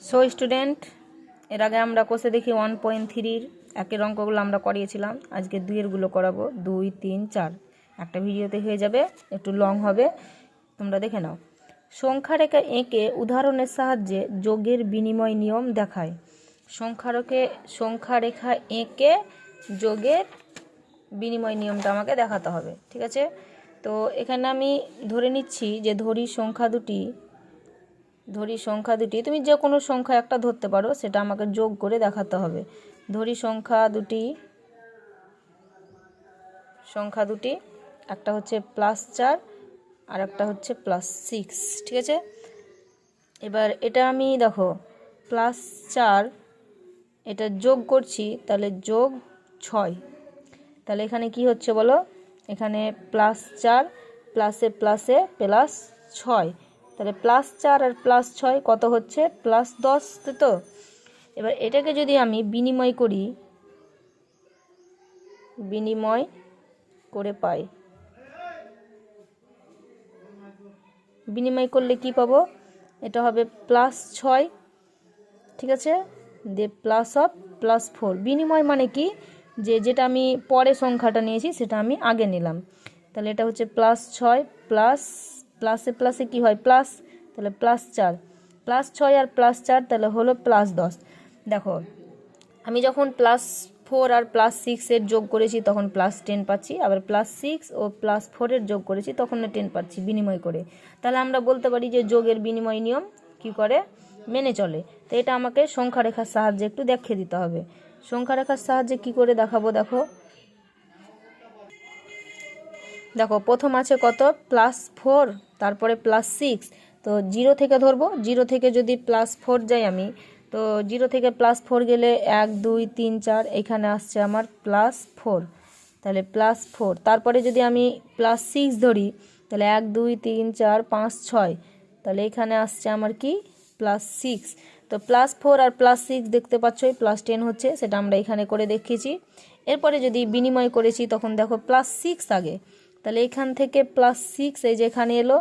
So student, এর আগে আমরা কোষে দেখি 1.3-র একের অঙ্কগুলো আমরা করিয়েছিলাম। আজকে 2-এরগুলো করাবো। 2, 3, 4 একটা ভিডিওতে হয়ে যাবে, একটু লং হবে, তোমরা দেখে নাও। সংখ্যা রেখা এঁকে উদাহরণের সাহায্যে যোগের বিনিময় নিয়ম দেখায়। সংখ্যা রেখা এঁকে যোগের বিনিময় নিয়মটা আমাকে দেখাতে হবে, ঠিক আছে? তো এখানে আমি ধরে নিচ্ছি যে ধরি সংখ্যা দুটি, তুমি যে কোনো সংখ্যা একটা ধরতে পারো, সেটা আমাকে যোগ করে দেখাতে হবে। ধরি সংখ্যা দুটি, একটা হচ্ছে +4 আর একটা হচ্ছে +6, ঠিক আছে? এবার এটা আমি দেখো +4 এটা যোগ করছি, তাহলে যোগ 6, তাহলে এখানে কি হচ্ছে বলো? এখানে +4 প্লাসে প্লাসে +6, তাহলে +4 আর +6 কত হচ্ছে? +10, তো এবার এটাকে যদি আমি বিনিময় করে পাই, বিনিময় করলে কি পাবো? এটা হবে +6, ঠিক আছে, দিয়ে +4। বিনিময় মানে কি? যেটা আমি পরে সংখ্যাটা নিয়েছি সেটা আমি আগে নিলাম। তাহলে এটা হচ্ছে +6 প্লাসে প্লাসে কি হয়? প্লাস, তাহলে +4, +6 আর +4 তাহলে হলো +10। দেখো, আমি যখন +4 আর +6-এর যোগ করেছি তখন +10 পাচ্ছি, আবার +6 ও +4-এর যোগ করেছি তখন 10 পাচ্ছি বিনিময় করে। তাহলে আমরা বলতে পারি যে যোগের বিনিময় নিয়ম কি করে মেনে চলে। তো এটা আমাকে সংখ্যা রেখার সাহায্যে একটু দেখিয়ে দিতে হবে। সংখ্যা রেখার সাহায্যে কি করে দেখাবো? দেখো প্রথম আছে কত? +4, তারপরে +6, তো 0 থেকে ধরবো। 0 থেকে যদি +4 যাই আমি, তো 0 থেকে +4 গেলে 1, 2, 3, 4, এখানে আসছে আমার +4, তাহলে +4। তারপরে যদি আমি +6 ধরি, তাহলে 1, 2, 3, 4, 5, 6, তাহলে এখানে আসছে আমার কি? +6। তো +4 আর +6 দেখতে পাচ্ছই +10 হচ্ছে, সেটা আমরা এখানে করে দেখিয়েছি। এরপরে যদি বিনিময় করেছি তখন দেখো +6 আগে, তাহলে এখান থেকে +6 এই যে এখানে এলো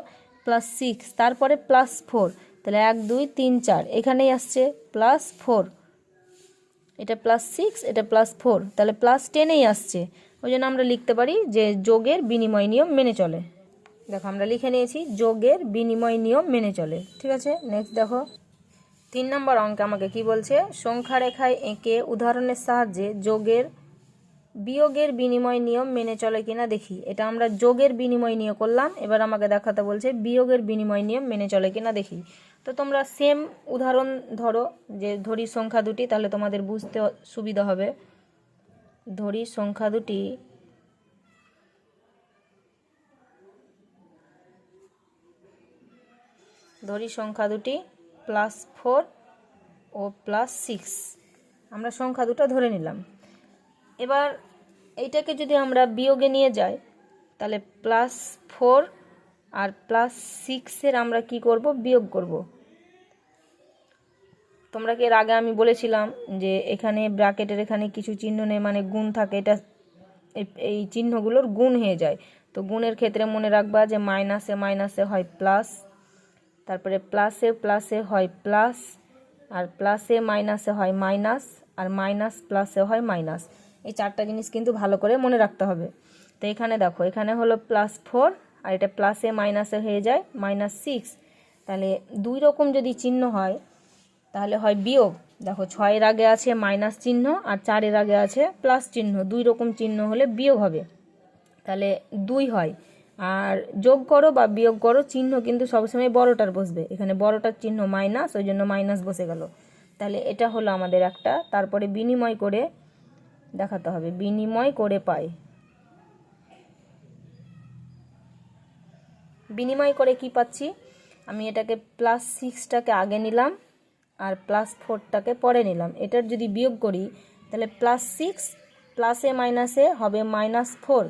+6, তারপরে +4, তাহলে 1, 2, 3, 4 এখানেই আসছে +4, এটা +6 এটা +4, তাহলে +10এই আসছে। ওই জন্য আমরা লিখতে পারি যে যোগের বিনিময় নিয়ম মেনে চলে। দেখো আমরা লিখে নিয়েছি যোগের বিনিময় নিয়ম মেনে চলে, ঠিক আছে? নেক্সট দেখো 3 নম্বর অঙ্কে আমাকে কি বলছে? সংখ্যা রেখায় এঁকে উদাহরণের সাহায্যে বিয়োগের বিনিময় নিয়ম মেনে চলে কিনা দেখি। এটা আমরা যোগের বিনিময় নিয়ে করলাম, এবার আমাকে দেখাতে বলছে বিয়োগের বিনিময় নিয়ম মেনে চলে কিনা দেখি। তো তোমরা সেম উদাহরণ ধরো, যে ধরি সংখ্যা দুটি, তাহলে তোমাদের বুঝতে সুবিধা হবে। ধরি সংখ্যা দুটি +4 ও +6, আমরা সংখ্যা দুটো ধরে নিলাম। এবার এইটাকে যদি আমরা বিয়োগে নিয়ে যাই, তাহলে +4 আর +6-এর আমরা কি করব? বিয়োগ করব। তোমরা কি এর আগে আমি বলেছিলাম যে এখানে ব্র্যাকেটের এখানে কিছু চিহ্ন নেই, মানে গুণ থাকে, এটা এই চিহ্নগুলোর গুণ হয়ে যায়। তো গুণের ক্ষেত্রে মনে রাখবা যে মাইনাসে মাইনাসে হয় প্লাস, তারপরে প্লাসে প্লাসে হয় প্লাস, আর প্লাসে মাইনাসে হয় মাইনাস, আর মাইনাস প্লাসে হয় মাইনাস। এই 4টা জিনিস কিন্তু ভালো করে মনে রাখতে হবে। তো এখানে দেখো, এখানে হলো +4 আর এটা প্লাসে মাইনাসে হয়ে যায় -6। তাহলে দুই রকম যদি চিহ্ন হয় তাহলে হয় বিয়োগ। দেখো 6-এর আগে আছে মাইনাস চিহ্ন আর 4-এর আগে আছে প্লাস চিহ্ন, দুই রকম চিহ্ন হলে বিয়োগ হবে, তাহলে 2 হয়। আর যোগ করো বা বিয়োগ করো, চিহ্ন কিন্তু সবসময় বড়টার বসবে। এখানে বড়টার চিহ্ন মাইনাস, ওই জন্য মাইনাস বসে গেল। তাহলে এটা হলো আমাদের একটা। তারপরে বিনিময় করে দেখাতে হবে, বিনিময় করে পাই। বিনিময় করে কি পাচ্ছি? আমি এটাকে +6টাকে আগে নিলাম আর +4টাকে পরে নিলাম। এটার যদি বিয়োগ করি তাহলে +6 প্লাসে মাইনাসে হবে -4।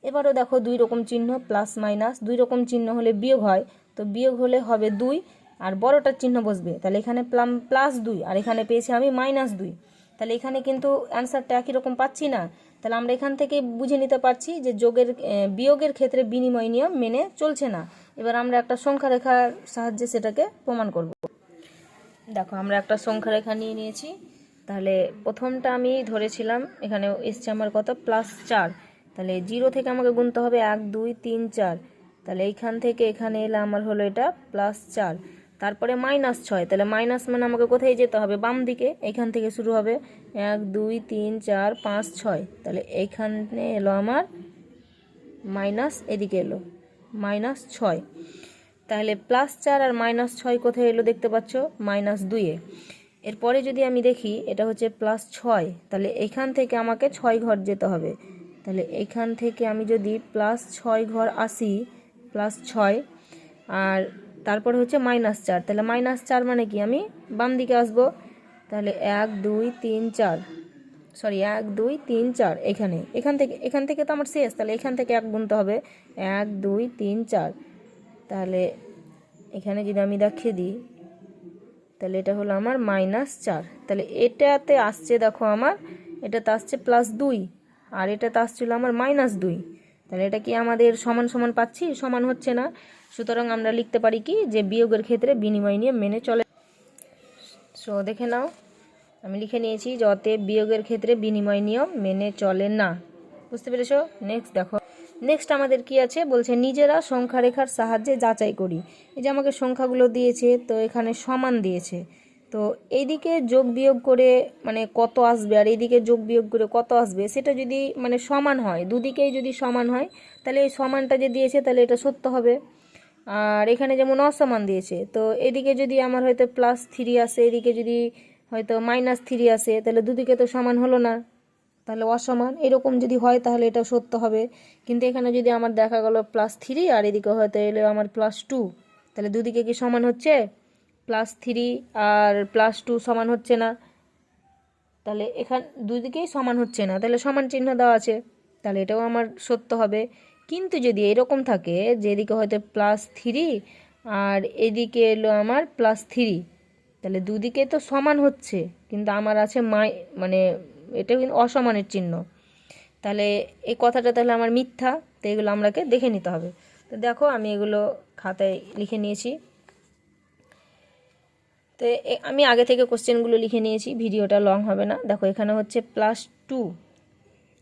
এবারও দেখো দুই রকম চিহ্ন, প্লাস মাইনাস দুই রকম চিহ্ন হলে বিয়োগ হয়, তো বিয়োগ হলে হবে 2 আর বড়টার চিহ্ন বসবে। তাহলে এখানে +2 আর এখানে পেয়েছি আমি -2, তাহলে এখানে কিন্তু অ্যান্সারটা একই রকম পাচ্ছি না। তাহলে আমরা এখান থেকে বুঝে নিতে পারছি যে বিয়োগের ক্ষেত্রে বিনিময় নিয়ম মেনে চলছে না। এবার আমরা একটা সংখ্যা রেখার সাহায্যে সেটাকে প্রমাণ করব। দেখো আমরা একটা সংখ্যা রেখা নিয়ে নিয়েছি। তাহলে প্রথমটা আমি ধরেছিলাম, এখানে এসছে আমার কত, +4। তাহলে 0 থেকে আমাকে গুনতে হবে 1 2 3 4। তাহলে এইখান থেকে এখানে এলে আমার হলো এটা +4। তারপরে -6, তাহলে মাইনাস মানে আমাকে কোথায় যেতে হবে, বাম দিকে, এইখান থেকে শুরু হবে 1 2 3 4 5 6। তাহলে এইখানে এলো আমার মাইনাস, এদিকে এলো -6। তাহলে +4 আর -6 কোথায় এলো দেখতে পাচ্ছ, -2-এ। এরপরে যদি আমি দেখি এটা হচ্ছে +6, তাহলে এখান থেকে আমাকে 6 ঘর যেতে হবে। তাহলে এখান থেকে আমি যদি +6 ঘর আসি, +6, আর তারপরে হচ্ছে -4, তাহলে -4 মানে কি, আমি বাম দিকে আসবো। তাহলে 1 2 3 4, সরি 1 2 3 4, এখান থেকে তো আমার শেষ। তাহলে এখান থেকে 1 গুনতে হবে, 1 2 3 4। তাহলে এখানে যদি আমি দেখিয়ে দিই, তাহলে এটা হলো আমার -4। তাহলে এটাতে আসছে, দেখো আমার এটাতে আসছে +2, আর এটাতে আসছিল আমার -2। তাহলে এটা কি আমাদের সমান সমান পাচ্ছি, সমান হচ্ছে না। সুতরাং আমরা লিখতে পারি কি, যে বিয়োগের ক্ষেত্রে বিনিময় নিয়ম মেনে চলে। সো দেখে নাও, আমি লিখে নিয়েছি যে অতএব বিয়োগের ক্ষেত্রে বিনিময় নিয়ম মেনে চলে না। বুঝতে পেরেছো? নেক্সট আমাদের কি আছে, বলছে নিজেরা সংখ্যা রেখার সাহায্যে যাচাই করি। এই যে আমাকে সংখ্যাগুলো দিয়েছে, তো এখানে সমান দিয়েছে, তো এইদিকে যোগ বিয়োগ করে মানে কত আসবে, আর এইদিকে যোগ বিয়োগ করে কত আসবে, সেটা যদি মানে সমান হয়, দুদিকেই যদি সমান হয়, তাহলে এই সমানটা যে দিয়েছে তাহলে এটা সত্য হবে। আর এখানে যেমন অসমান দিয়েছে, তো এদিকে যদি আমার হয়তো +3 আসে, এদিকে যদি হয়তো -3 আসে, তাহলে দুদিকে তো সমান হলো না, তাহলে অসমান। এরকম যদি হয় তাহলে এটা সত্য হবে। কিন্তু এখানে যদি আমার দেখা গেল +3 আর এদিকে হয়তো এলো আমার +2, তাহলে দুদিকে কি সমান হচ্ছে, +3 আর +2 সমান হচ্ছে না। তাহলে এখানে দুদিকেই সমান হচ্ছে না, তাহলে সমান চিহ্ন দেওয়া আছে, তাহলে এটাও আমার সত্য হবে। কিন্তু যদি এরকম থাকে যে এদিকে হয়তো +3 আর এদিকে এলো আমার +3, তাহলে দুদিকে তো সমান হচ্ছে, কিন্তু আমার আছে মানে এটা কিন্তু অসমানের চিহ্ন, তাহলে এই কথাটা তাহলে আমার মিথ্যা। তো এগুলো আমরাকে দেখে নিতে হবে। তো দেখো আমি এগুলো খাতায় লিখে নিয়েছি। তো আমি আগে থেকে কোশ্চেনগুলো লিখে নিয়েছি, ভিডিওটা লং হবে না। দেখো এখানে হচ্ছে +2,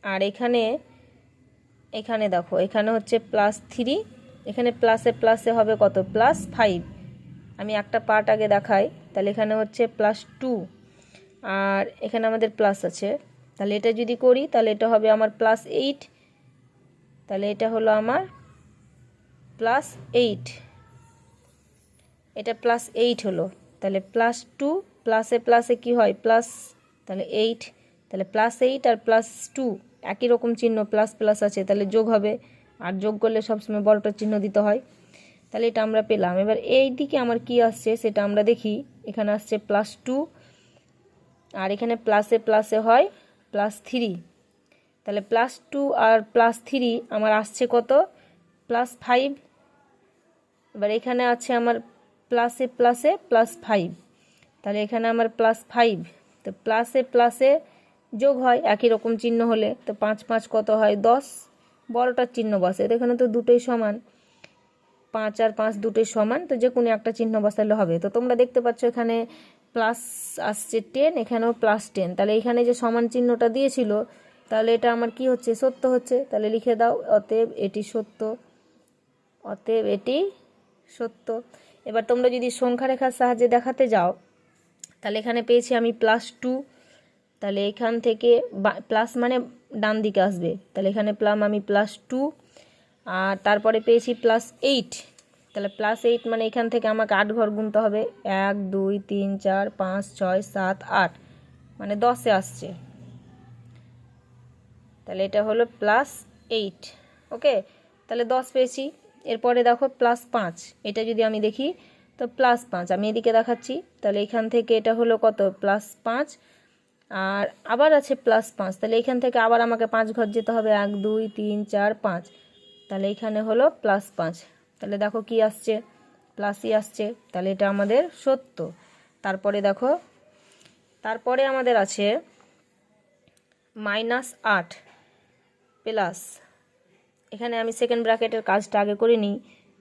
আর এখানে দেখো এখানে হচ্ছে +3, এখানে প্লাসে প্লাসে হবে কত, +5। আমি একটা পার্ট আগে দেখাই। তাহলে এখানে হচ্ছে +2, আর এখানে আমাদের প্লাস আছে, তাহলে এটা যদি করি তাহলে এটা হবে আমার +8। তাহলে এটা হলো আমার +8, এটা +8 হলো। তাহলে +2 প্লাসে প্লাসে কি হয়, প্লাস, তাহলে 8, তাহলে +8 আর +2 একই রকম চিহ্ন, প্লাস প্লাস আছে, তাহলে যোগ হবে, আর যোগ করলে সবসময় বড়টার চিহ্ন দিতে হয়। তাহলে এটা আমরা পেলাম। এবার এই দিকে আমার কি আসছে সেটা আমরা দেখি। এখানে আসছে +2, আর এখানে প্লাসে প্লাসে হয় +3, তাহলে +2 আর +3 আমার আসছে কত, +5। এবার এখানে আছে আমার প্লাসে প্লাসে +5, তাহলে এখানে আমার +5। তো প্লাসে প্লাসে যোগ হয় একই রকম চিহ্ন হলে, তো 5 5 কত হয়, 10, বড়টার চিহ্ন বসে। তো এখানে তো দুটোই সমান, 5 আর 5 দুটোই সমান, তো যে কোনো একটা চিহ্ন বসালে হবে। তো তোমরা দেখতে পাচ্ছ এখানে প্লাস আসছে 10, এখানেও +10, তাহলে এখানে যে সমান চিহ্নটা দিয়েছিল, তাহলে এটা আমার কি হচ্ছে, সত্য হচ্ছে। তাহলে লিখে দাও, অতএব এটি সত্য, অতএব এটি সত্য। এবার তোমরা যদি সংখ্যা রেখার সাহায্যে দেখাতে যাও, তাহলে এখানে পেয়েছি আমি +2, তাহলে এখান থেকে প্লাস মানে ডান দিকে আসবে, তাহলে এখানে প্লাম আমি +2, আর তারপরে পেয়েছি +8, তাহলে +8 মানে এখান থেকে আমাকে 8 ঘর গুনতে হবে, 1 2 3 4 5 6 7 8, মানে 10-এ আসছে। তাহলে এটা হলো +8। ওকে, তাহলে 10 পেয়েছি। এরপরে দেখো +5, এটা যদি আমি দেখি তো +5 আমি এদিকে দেখাচ্ছি, তাহলে এখান থেকে এটা হলো কত, +5, আর আবার আছে +5, তাহলে এখান থেকে আবার আমাকে 5 ঘর যেতে হবে, 1 2 3 4 5, তাহলে এখানে হলো +5। তাহলে দেখো কি আসছে, প্লাসই আসছে, তাহলে এটা আমাদের সত্য। তারপরে দেখো, তারপরে আমাদের আছে -8 প্লাস, এখানে আমি সেকেন্ড ব্র্যাকেটের কাজটা আগে করে নিই,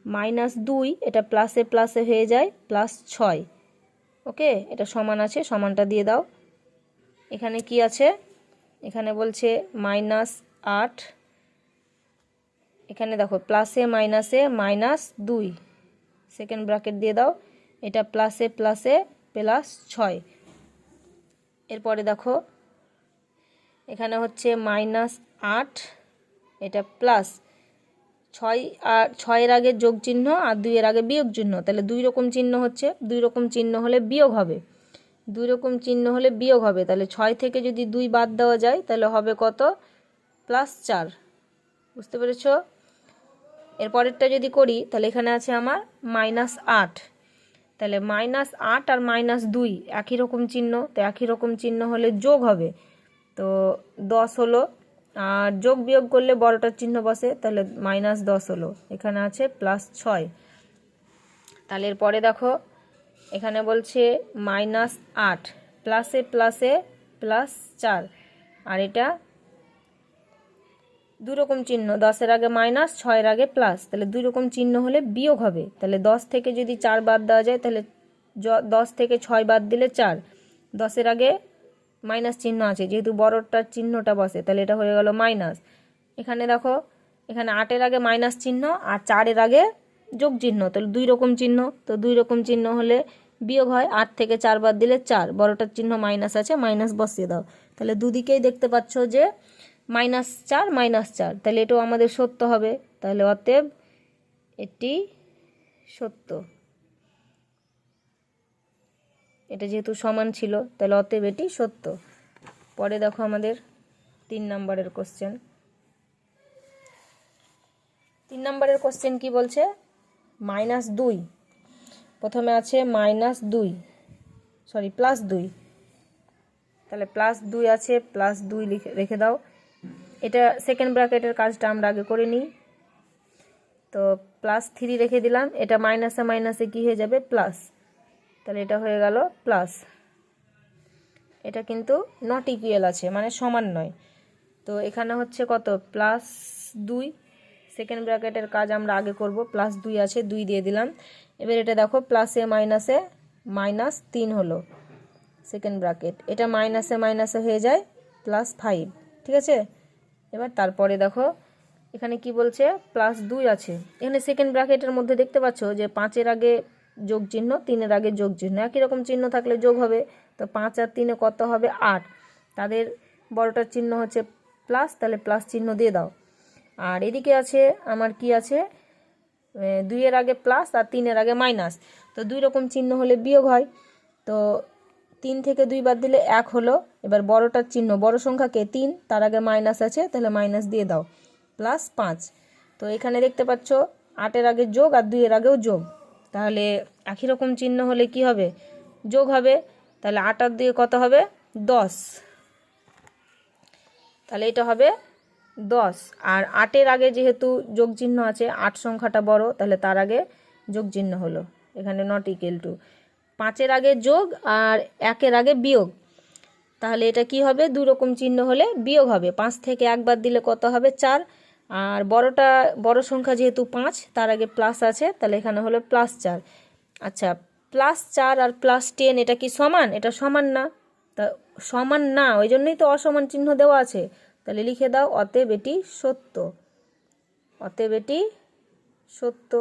-2, এটা প্লাসে প্লাসে হয়ে যায় +6, ওকে, এটা সমান আছে, সমানটা দিয়ে দাও। এখানে কি আছে, এখানে বলছে -8, এখানে দেখো প্লাসে মাইনাসে -2, সেকেন্ড ব্র্যাকেট দিয়ে দাও। এটা প্লাসে প্লাসে +6। এরপরে দেখো এখানে হচ্ছে -8, এটা প্লাস 6, আর 6-এর আগে যোগ চিহ্ন আর 2-এর আগে বিয়োগ চিহ্ন, তাহলে 2 রকম চিহ্ন হচ্ছে, 2 রকম চিহ্ন হলে বিয়োগ হবে, 2 রকম চিহ্ন হলে বিয়োগ হবে। তাহলে 6 থেকে যদি 2 বাদ দেওয়া যায় তাহলে হবে কত, +4। বুঝতে পেরেছ? এরপরেরটা যদি করি তাহলে এখানে আছে আমার -8, তাহলে -8 আর -2 একই রকম চিহ্ন, তো একই রকম চিহ্ন হলে যোগ হবে, তো 10 হলো, আর যোগ বিয়োগ করলে বড়টার চিহ্ন বসে, তাহলে -10 হলো। এখানে আছে +6। তাহলে এরপরে দেখো এখানে বলছে -8 প্লাসে প্লাসে +4, আর এটা 2 রকম চিহ্ন, 10-এর আগে মাইনাস, 6-এর আগে প্লাস, তাহলে 2 রকম চিহ্ন হলে বিয়োগ হবে। তাহলে 10 থেকে যদি 4 বাদ দেওয়া যায় তাহলে 10 থেকে 6 বাদ দিলে 4, 10-এর আগে মাইনাস চিহ্ন আছে, যেহেতু বড়টার চিহ্নটা বসে, তাহলে এটা হয়ে গেল মাইনাস। এখানে দেখো এখানে 8-এর আগে মাইনাস চিহ্ন আর 4-এর আগে যোগ চিহ্ন, তাহলে 2 রকম চিহ্ন, তো 2 রকম চিহ্ন হলে বিয়োগ হয়। 8 থেকে 4 বাদ দিলে 4, বড়টার চিহ্ন মাইনাস আছে, মাইনাস বসিয়ে দাও। তাহলে দুদিকেই দেখতে পাচ্ছ যে -4 -4, তাহলে এটাও আমাদের সত্য হবে। তাহলে অতএব এটি সত্য, এটা যেহেতু সমান ছিল তাহলে অতএব এটি সত্য। পরে দেখো আমাদের 3 নম্বরের কোশ্চেন। 3 নম্বরের কোশ্চেন কি বলছে, -2, প্রথমে আছে -2, সরি +2, তাহলে +2 আছে, +2 রেখে দাও। এটা সেকেন্ড ব্র্যাকেটের কাজটা আমরা আগে করে নিই, তো +3 রেখে দিলাম। এটা মাইনাসে মাইনাসে কি হয়ে যাবে, প্লাস, তাহলে এটা হয়ে গেল প্লাস। এটা কিন্তু নট ইকুয়াল আছে, মানে সমান নয়, তো এখানে হচ্ছে কত, +2, সেকেন্ড ব্র্যাকেটের কাজ আমরা আগে করব। +2 আছে, 2 দিয়ে দিলাম। এবার এটা দেখো প্লাসে মাইনাসে -3 হলো, সেকেন্ড ব্র্যাকেট, এটা মাইনাসে মাইনাসে হয়ে যায় +5, ঠিক আছে। এবার তারপরে দেখো এখানে কি বলছে, +2 আছে, এখানে সেকেন্ড ব্র্যাকেটের মধ্যে দেখতে পাচ্ছ যে 5-এর আগে যোগ চিহ্ন, 3-এর আগে যোগ চিহ্ন, একই রকম চিহ্ন থাকলে যোগ হবে, তো 5 আর 3-এ কত হবে, 8, তাদের বড়টার চিহ্ন হচ্ছে প্লাস, তাহলে প্লাস চিহ্ন দিয়ে দাও। আর এদিকে আছে আমার কি আছে, 2-এর আগে প্লাস আর 3-এর আগে মাইনাস, তো 2 রকম চিহ্ন হলে বিয়োগ হয়, তো 3 থেকে 2 বাদ দিলে 1 হলো। এবার বড়টার চিহ্ন, বড় সংখ্যাকে 3, তার আগে মাইনাস আছে, তাহলে মাইনাস দিয়ে দাও, +5। তো এখানে দেখতে পাচ্ছ 8-এর আগে যোগ আর 2-এর আগেও যোগ, তাহলে একই রকম চিহ্ন হলে কি হবে, যোগ হবে, তাহলে 8 আর 2 কত হবে, 10, তাহলে এটা হবে 10। আর 8-এর আগে যেহেতু যোগ চিহ্ন আছে, 8 সংখ্যাটা বড়, তাহলে তার আগে যোগ চিহ্ন হলো, এখানে নট ইকুয়াল টু। 5-এর আগে যোগ আর 1-এর আগে বিয়োগ, তাহলে এটা কি হবে, 2 রকম চিহ্ন হলে বিয়োগ হবে। 5 থেকে 1 বাদ দিলে কত হবে, 4, আর বড় সংখ্যা যেহেতু 5, তার আগে প্লাস আছে, তাহলে এখানে হলো +4। আচ্ছা, +4 আর +10 এটা কি সমান, এটা সমান না, তা সমান না, ওই জন্যই তো অসমান চিহ্ন দেওয়া আছে, তাহলে লিখে দাও অতএব এটি সত্য, অতএব এটি সত্য।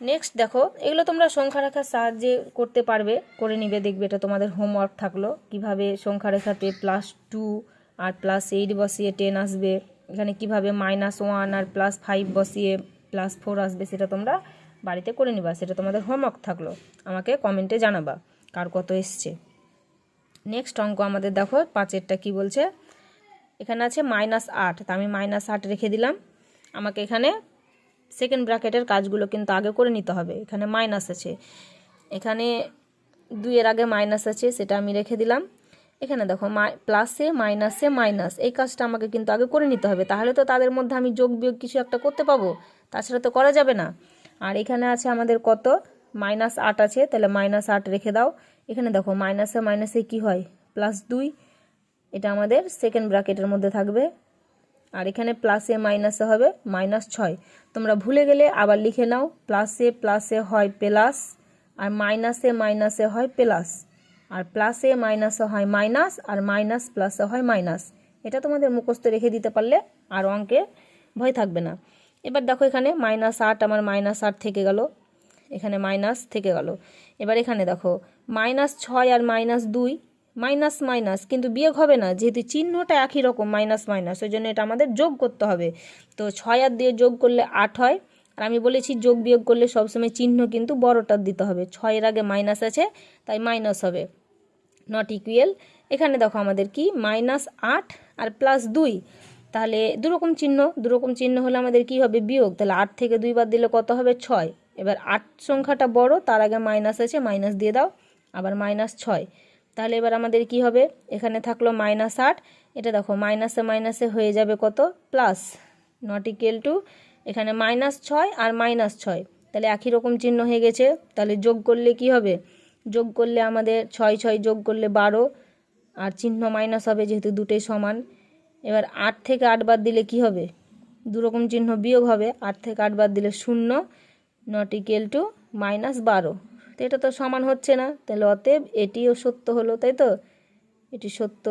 নেক্সট দেখো, এগুলো তোমরা সংখ্যা রেখার সাহায্যে করতে পারবে, করে নিবে, দেখবে এটা তোমাদের হোমওয়ার্ক থাকলো, কিভাবে সংখ্যা রেখাতে +2 আর +8 বসিয়ে 10 আসবে, এখানে কিভাবে -1 আর +5 বসিয়ে +4 আসবে, সেটা তোমরা বাড়িতে করে নিবা, সেটা তোমাদের হোমওয়ার্ক থাকলো, আমাকে কমেন্টে জানাবা কার কত এসছে। নেক্সট অঙ্ক আমাদের দেখো 5-এরটা কি বলছে, এখানে আছে -8, তা আমি -8 রেখে দিলাম। আমাকে এখানে সেকেন্ড ব্র্যাকেটের কাজগুলো কিন্তু আগে করে নিতে হবে। এখানে মাইনাস আছে, এখানে 2-এর আগে মাইনাস আছে, সেটা আমি রেখে দিলাম। এখানে দেখো প্লাসে মাইনাসে মাইনাস, এই কাজটা আমাকে কিন্তু আগে করে নিতে হবে, তাহলে তো তাদের মধ্যে আমি যোগ বিয়োগ কিছু একটা করতে পাবো, তাছাড়া তো করা যাবে না। আর এখানে আছে আমাদের কত, -8 আছে, তাহলে -8 রেখে দাও। এখানে দেখো মাইনাসে মাইনাসে কি হয়, +2, এটা আমাদের সেকেন্ড ব্র্যাকেটের মধ্যে থাকবে। আর এখানে প্লাসে মাইনাসে হবে -6, তোমরা ভুলে গেলে আবার লিখে নাও, প্লাসে প্লাসে হয় প্লাস আর মাইনাসে মাইনাসে হয় প্লাস, আর প্লাসে মাইনাসে হয় মাইনাস, আর মাইনাস প্লাসে হয় মাইনাস। এটা তোমাদের মুখস্থ রেখে দিতে পারলে আর অঙ্কে ভয় থাকবে না। এবার দেখো এখানে -8 আমার -8 থেকে গেল, এখানে মাইনাস থেকে গেল। এবার এখানে দেখো -6 আর -2 মাইনাস মাইনাস কিন্তু বিয়োগ হবে না, যেহেতু চিহ্নটা একই রকম মাইনাস মাইনাস, ওই জন্য এটা আমাদের যোগ করতে হবে। তো 6 আর দিয়ে যোগ করলে 8 হয়। আর আমি বলেছি যোগ বিয়োগ করলে সবসময় চিহ্ন কিন্তু বড়টার দিতে হবে, 6-এর আগে মাইনাস আছে তাই মাইনাস হবে, নট ইকুয়াল। এখানে দেখো আমাদের কি -8 আর +2, তাহলে দুরকম চিহ্ন হলে আমাদের কি হবে বিয়োগ, তাহলে 8 থেকে 2 বাদ দিলে কত হবে 6। এবার 8 সংখ্যাটা বড়, তার আগে মাইনাস আছে, মাইনাস দিয়ে দাও, আবার -6। তাহলে এবার আমাদের কি হবে, এখানে থাকলো -8, এটা দেখো মাইনাসে মাইনাসে হয়ে যাবে কত প্লাস, নট ইকুয়াল টু এখানে -6 আর -6, তাহলে একই রকম চিহ্ন হয়ে গেছে। তাহলে যোগ করলে কি হবে, যোগ করলে আমাদের 6 যোগ করলে 12, আর চিহ্ন মাইনাস হবে যেহেতু দুটোই সমান। এবার 8 থেকে 8 বাদ দিলে কি হবে, দুরকম চিহ্ন বিয়োগ হবে, 8 থেকে 8 বাদ দিলে 0, নট ইকুয়াল টু -12। তো এটা তো সমান হচ্ছে না, তাহলে অতএব এটিও সত্য হলো, তাই তো, এটি সত্য।